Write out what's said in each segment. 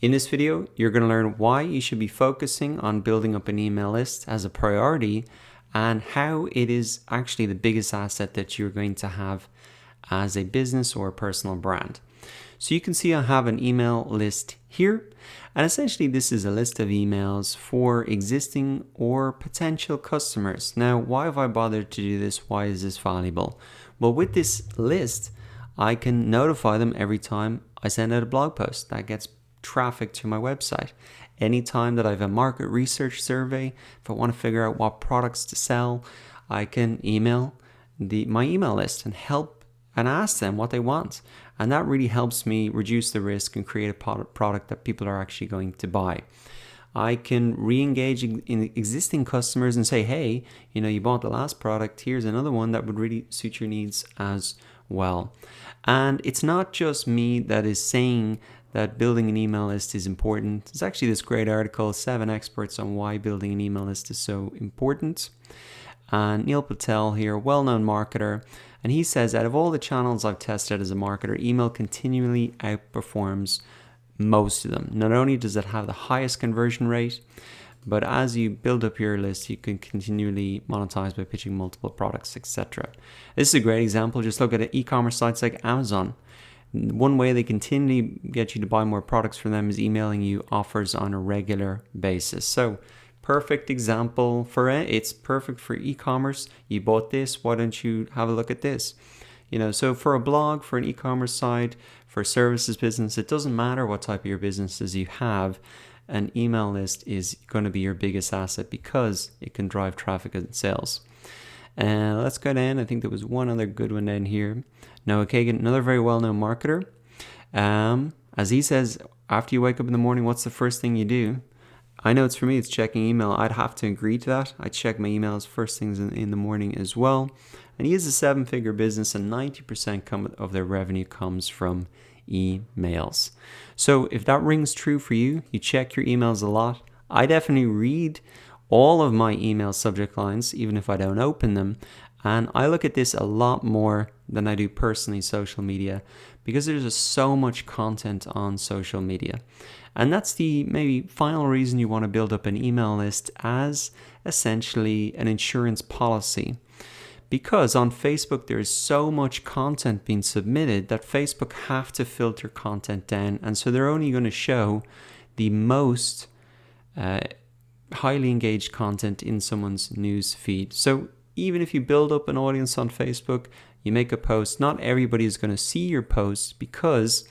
In this video, you're going to learn why you should be focusing on building up an email list as a priority and how it is actually the biggest asset that you're going to have as a business or a personal brand. So you can see I have an email list here, and essentially this is a list of emails for existing or potential customers. Now, why have I bothered to do this? Why is this valuable? Well, with this list, I can notify them every time I send out a blog post that gets traffic to my website. Anytime that I have a market research survey, if I want to figure out what products to sell, I can email my email list and help and ask them what they want. And that really helps me reduce the risk and create a product that people are actually going to buy. I can re-engage in existing customers and say, hey, you bought the last product, here's another one that would really suit your needs as well. And it's not just me that is saying that building an email list is important. There's actually this great article, 7 experts on why building an email list is so important. And Neil Patel here, well-known marketer, and he says, out of all the channels I've tested as a marketer, email continually outperforms most of them. Not only does it have the highest conversion rate, but as you build up your list, you can continually monetize by pitching multiple products, etc. This is a great example. Just look at e-commerce sites like Amazon. One way they continually get you to buy more products from them is emailing you offers on a regular basis. So perfect example for it. It's perfect for e-commerce. You bought this, why don't you have a look at this? So for a blog, for an e-commerce site, for a services business, it doesn't matter what type of your businesses you have. An email list is going to be your biggest asset because it can drive traffic and sales. Let's go down. I think there was one other good one down here. Noah Kagan, another very well-known marketer. As he says, after you wake up in the morning, what's the first thing you do? I know it's for me, it's checking email. I'd have to agree to that. I check my emails first things in the morning as well. And he is a 7-figure business, and 90% of their revenue comes from emails. So if that rings true for you, you check your emails a lot. I definitely read all of my email subject lines, even if I don't open them. And I look at this a lot more than I do personally social media, because there's just so much content on social media. And that's the maybe final reason you want to build up an email list as essentially an insurance policy. Because on Facebook, there is so much content being submitted that Facebook have to filter content down. And so they're only going to show the most highly engaged content in someone's news feed. So even if you build up an audience on Facebook, you make a post, not everybody is going to see your post because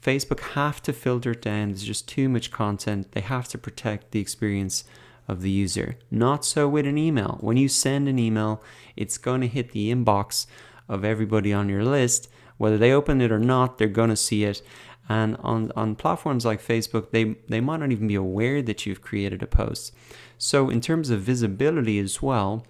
Facebook have to filter it down. There's just too much content. They have to protect the experience of the user. Not so with an email. When you send an email, it's going to hit the inbox of everybody on your list. Whether they open it or not, they're going to see it. And on platforms like Facebook, they might not even be aware that you've created a post. So in terms of visibility as well,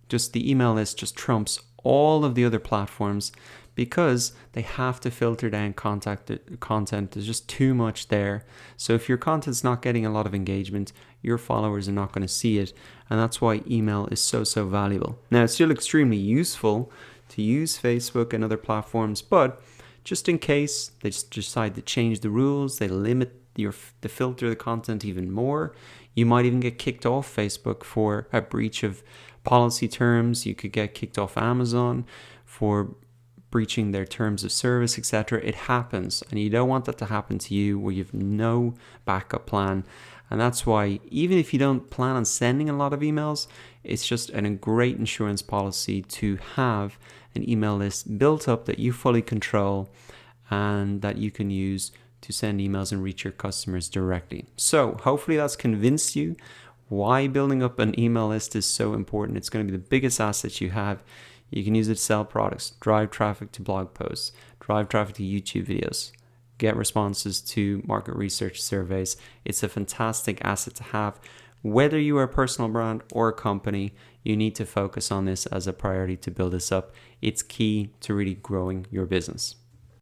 just the email list just trumps all of the other platforms because they have to filter down content. There's just too much there. So if your content's not getting a lot of engagement, your followers are not going to see it. And that's why email is so valuable. Now, it's still extremely useful to use Facebook and other platforms, but just in case they just decide to change the rules, they limit the filter the content even more, you might even get kicked off Facebook for a breach of policy terms. You could get kicked off Amazon for breaching their terms of service, etc. It happens, and you don't want that to happen to you where you've no backup plan. And that's why even if you don't plan on sending a lot of emails, it's just a great insurance policy to have an email list built up that you fully control and that you can use to send emails and reach your customers directly. So hopefully that's convinced you why building up an email list is so important. It's going to be the biggest asset you have. You can use it to sell products, drive traffic to blog posts, drive traffic to YouTube videos, get responses to market research surveys. It's a fantastic asset to have. Whether you are a personal brand or a company, you need to focus on this as a priority to build this up. It's key to really growing your business.